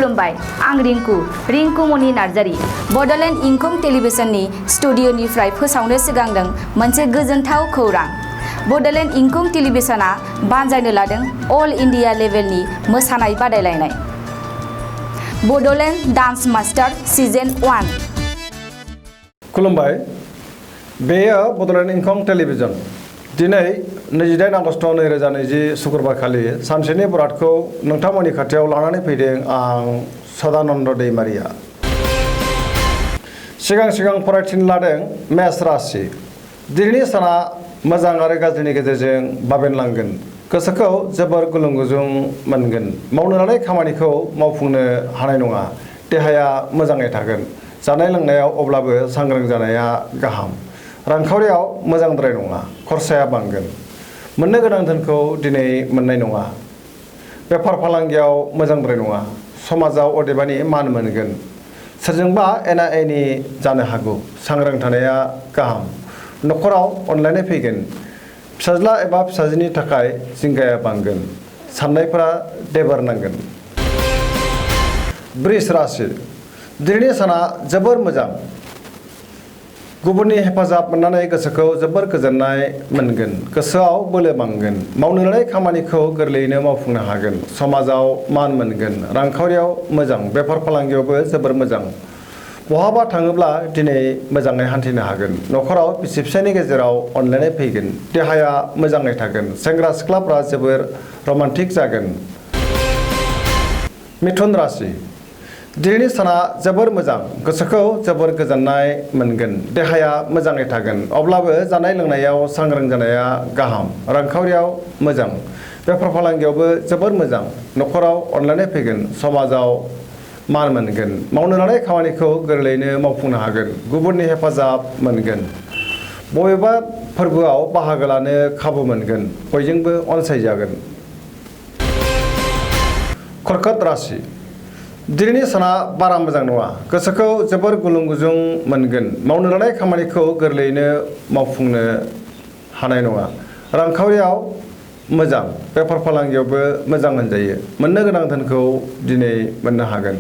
खुलुमबाय आं रिंकु मनि नार्जारी बड'लेण्ड इंखं टेलिभिजननि स्टुडिअ'निफ्राय फोसावनो सिगांदों मोनसे गोजोनथाव खौरां। बड'लेण्ड इंखं टेलिभिजनआ बानजायनो लादों अल इन्डिया लेभेलनि मोसानाय बादायलायनाय बड'लेण्ड डान्स मास्टार सिजन 1। खुलुमबाय, बेयो बड'लेण्ड इंखं टेलिभिजन। दिनै 28 आगस्ट 2020 शुक्रबार खालि सानसेनि बरादखौ नोंथांमोननि खाथियाव लानानै फैदों आं सदानन्द दैमारिया। सिगां फरायथिनो लादों मेष राशि। दिनैनि साना मोजां आरो गाज्रिनि गेजेरजों बाबेनलांगोन। गोसोखौ जोबोर गुलुं गुजुं मोनगोन। मावनो लानाय खामानिखौ मावफुंनो हानाय नङा। देहाया मोजाङै थागोन। जानाय लोंनायाव अब्लाबो सांग्रां जानाया गाहाम। रांखावरियाव मोजांद्राय नङा, खरसाया बांगोन। मोननो गोनां धोनखौ दिनै मोननाय नङा। बेफार फालांगियाव मोजांद्राय नङा। समाजाव अदेबानि मान मोनगोन। सोरजोंबा एना एनि जानो हागौ। सांग्रां थानाया गाहाम। न'खराव अनलायनाय फैगोन। फिसाज्ला एबा फिसाजोनि थाखाय जिंगाया बांगोन। साननायफोरा देबार नांगोन। वृष राशि। दिनैनि साना जोबोर मोजां। गुबुननि हेफाजाब मोननानै गोसोखौ जोबोर गोजोननाय मोनगोन। गोसोआव बोलो बांगोन। मावनो लानाय खामानिखौ गोरलैयैनो मावफुंनो हागोन। समाजाव मान मोनगोन। रांखावरियाव मोजां। बेफार फालांगियावबो जोबोर मोजां। बहाबा थाङोब्ला दिनै मोजाङै हान्थिनो हागोन। न'खराव बिसि फिसायनि गेजेराव अनलायनाय फैगोन। देहाया मोजाङै थागोन। सेंग्रा सिख्लाफ्रा जोबोर रमान्टिक जागोन। मिथुन राशि। दिनैनि साना जोबोर मोजां। गोसोखौ जोबोर गोजोननाय मोनगोन। देहाया मोजाङै थागोन। अब्लाबो जानाय लोंनायाव सांग्रां जानाया गाहाम। रांखावरियाव मोजां। बेफार फालांगियावबो जोबोर मोजां। न'खराव अनलायनाय फैगोन। समाजाव मान मोनगोन। मावनो लानाय खामानिखौ गोरलैयैनो मावफुंनो हागोन। गुबुननि हेफाजाब मोनगोन। बबेबा फोरबोआव बाहागो लानो खाबु मोनगोन। बयजोंबो अनसायजागोन। कर्कट राशि। दिनैनि साना बारा मोजां नङा। गोसोखौ जोबोर गुलुं गुजुं मोनगोन। मावनो लानाय खामानिखौ गोरलैयैनो मावफुंनो हानाय नङा। रांखावरियाव मोजां। बेफार फालांगियावबो मोजां होनजायो। मोननो गोनां धोनखौ दिनै मोननो हागोन।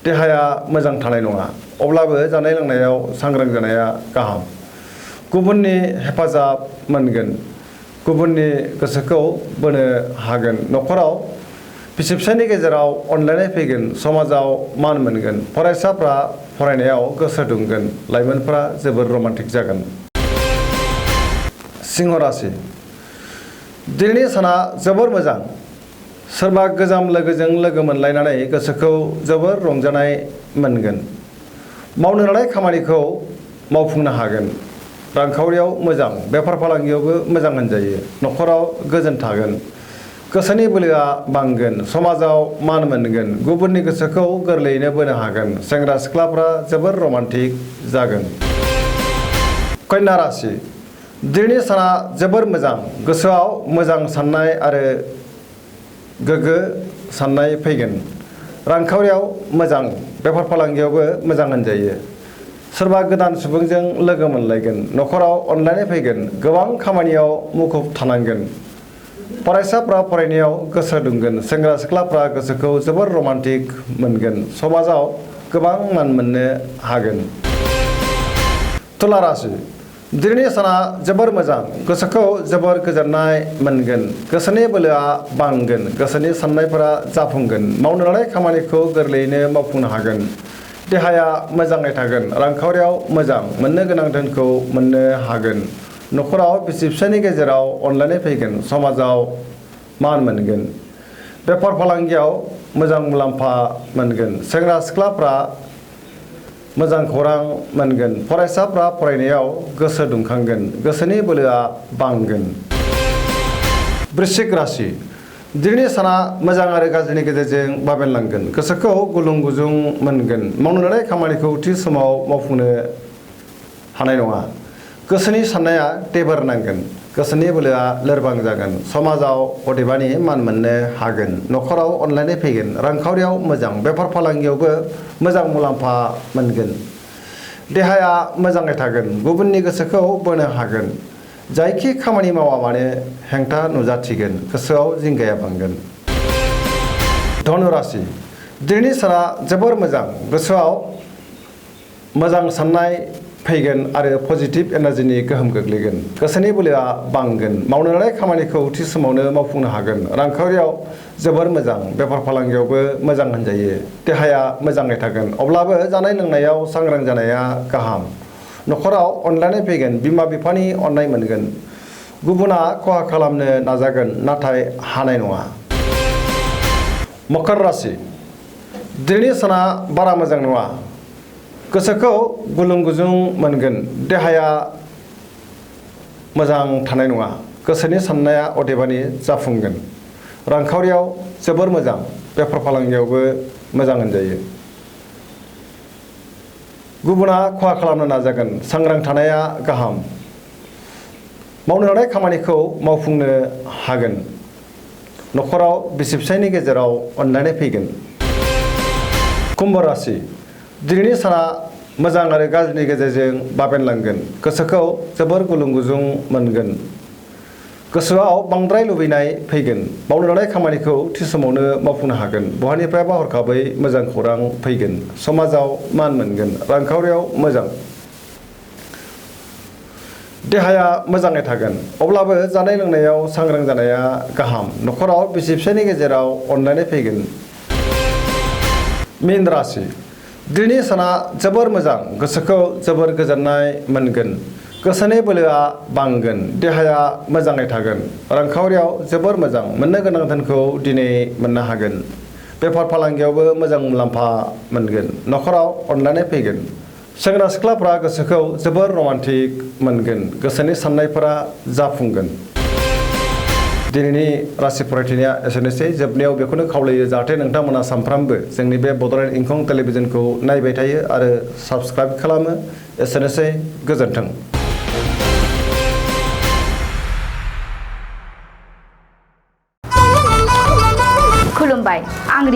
देहाया मोजां थानाय नङा। अब्लाबो जानाय लोंनायाव सांग्रां जानाया गाहाम। गुबुननि हेफाजाब मोनगोन। गुबुननि गोसोखौ बोनो हागोन। न'खराव बिसि फिसायनि गेजेराव अनलायनाय फैगोन। समाजाव मान मोनगोन। फरायसाफ्रा फरायनायाव गोसो दुंगोन। लाइमोनफ्रा जोबोर रमान्टिक जागोन। सिंह राशि। दिनैनि साना जोबोर मोजां। सोरबा गोजाम लोगोजों लोगो मोनलायनानै गोसोखौ जोबोर रंजानाय मोनगोन। मावनो लानाय खामानिखौ मावफुंनो हागोन। रांखावरियाव मोजां। बेफार फालांगियावबो मोजां होनजायो। न'खराव गोजोन थागोन। गोसोनि बोलोआ बांगोन। समाजाव मान मोनगोन। गुबुननि गोसोखौ गोरलैयैनो बोनो हागोन। सेंग्रा सिख्लाफ्रा जोबोर रमान्टिक जागोन। कन्या राशि। दिनैनि साना जोबोर मोजां। गोसोआव मोजां साननाय आरो गोग्गो साननाय फैगोन। रांखावरियाव मोजां। बेफार फालांगियावबो मोजां होनजायो। सोरबा गोदान सुबुंजों लोगो मोनलायगोन। न'खराव अनलायनाय फैगोन। गोबां खामानियाव मुखुब थानांगोन। फरायसाफ्रा फरायनायाव गोसो दुंगोन। सेंग्रा सिख्लाफ्रा गोसोखौ जोबोर रमान्टिक मोनगोन। समाजाव गोबां मान मोननो हागोन। तुला राशि। दिनैनि साना जोबोर मोजां। गोसोखौ जोबोर गोजोननाय मोनगोन। गोसोनि बोलोआ बांगोन। गोसोनि साननायफोरा जाफुंगोन। मावनो लानाय खामानिखौ गोरलैयैनो मावफुंनो हागोन। देहाया मोजाङै थागोन। रांखावरियाव मोजां। मोननो गोनां धोनखौ मोननो हागोन। न'खराव बिसि फिसायनि गेजेराव अनलायनाय फैगोन। समाजाव मान मोनगोन। बेफार फालांगियाव मोजां मुलाम्फा मोनगोन। सेंग्रा सिख्लाफ्रा मोजां खौरां मोनगोन। फरायसाफ्रा फरायनायाव गोसो दुंखांगोन। गोसोनि बोलोआ बांगोन। वृश्चिक राशि। दिनैनि साना मोजां आरो गाज्रिनि गेजेरजों बाबेनलांगोन। गोसोखौ गुलुं गुजुं मोनगोन। मावनो लानाय खामानिखौ थि समाव मावफुंनो हानाय नङा। गोसोनि साननाया देबार नांगोन। गोसोनि बोलोआ लोरबां जागोन। समाजाव अदेबानि मान मोननो हागोन। न'खराव अनलायनाय फैगोन। रांखावरियाव मोजां। बेफार फालांगियावबो मोजां मुलाम्फा मोनगोन। देहाया मोजाङै थागोन। गुबुननि गोसोखौ बोनो हागोन। जायखि खामानि मावा मानो हेंथा नुजाथिगोन। गोसोआव जिंगाया बांगोन। धनु राशि। दिनैनि साना जोबोर मोजां गोसोआव मोजां साननाय फैगोन आरो पजिटिभ एनार्जिनि गोहोम गोग्लैगोन गोसोनि बोलोआ बांगोन मावनो लानाय खामानिखौ थि समावनो मावफुंनो हागोन रांखावरियाव जोबोर मोजां बेफार फालांगियावबो मोजां होनजायो देहाया मोजाङै थागोन अब्लाबो जानाय लोंनायाव सांग्रां जानाया गाहाम न'खराव अनलायनाय फैगोन बिमा बिफानि अननाय मोनगोन गुबुना खहा खालामनो नाजागोन नाथाय हानाय नङा मकर राशि दिनैनि साना बारा मोजां नङा गोसोखौ गुलुं गुजुं मोनगोन देहाया मोजां थानाय नङा गोसोनि साननाया अदेबानि जाफुंगोन रांखावरियाव जोबोर मोजां बेफार फालांगियावबो मोजां होनजायो गुबुना खहा खालामनो नाजागोन सांग्रां थानाया गाहाम मावनो लानाय खामानिखौ मावफुंनो हागोन न'खराव बिसि फिसायनि गेजेराव अनलायनाय फैगोन कुम्भ राशि दिनैनि साना मोजां आरो गाज्रिनि गेजेरजों बाबेनलांगोन गोसोखौ जोबोर गुलुं गुजुं मोनगोन गोसोआव बांद्राय लुबैनाय फैगोन मावनो लानाय खामानिखौ थि समावनो मावफुंनो हागोन बहानिफ्रायबा हरखाबै मोजां खौरां फैगोन समाजाव मान मोनगोन रांखावरियाव मोजां देहाया मोजाङै थागोन अब्लाबो जानाय लोंनायाव सांग्रां जानाया गाहाम न'खराव बिसि फिसायनि गेजेराव अनलायनाय फैगोन मीन राशि दिनैनि साना जोबोर मोजां गोसोखौ जोबोर गोजोननाय मोनगोन गोसोनि बोलोआ बांगोन देहाया मोजाङै थागोन रांखावरियाव जोबोर मोजां मोननो गोनां धोनखौ दिनै मोननो हागोन बेफार फालांगियावबो मोजां मुलाम्फा मोनगोन न'खराव अनलायनाय फैगोन सेंग्रा सिख्लाफ्रा गोसोखौ जोबोर रमान्टिक मोनगोन गोसोनि साननायफोरा जाफुंगोन दिनैनि राशि फरायथिनाया एसेनोसै जोबनायाव बेखौनो खावलायो जाहाथे नोंथांमोना सानफ्रामबो जोंनि बे बड'लेण्ड इंखं टेलिभिजनखौ नायबाय थायो आरो साबस्क्राइब खालामो एसेनोसै गोजोन्थों खुलुमबाय आं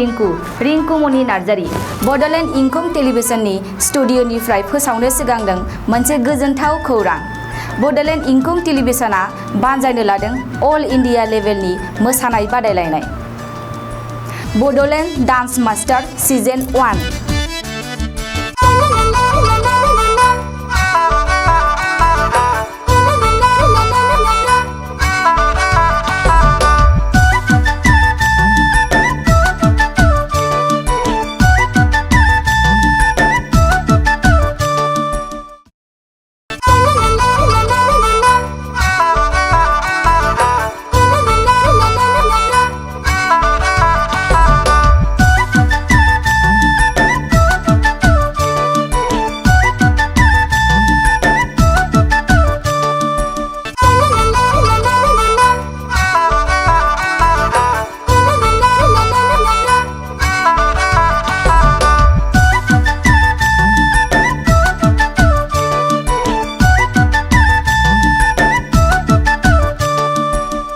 रिंकु मनि नार्जारी बड'लेण्ड इंखं टेलिभिजननि स्टुडिअ'निफ्राय फोसावनो सिगांदों मोनसे गोजोनथाव खौरां बड'लेण्ड इंखं टेलिभिजना बानजायनो लादों अल इन्डिया लेभेलनि मोसानाय बादायलायनाय बड'लेण्ड डान्स मास्टार सिजन 1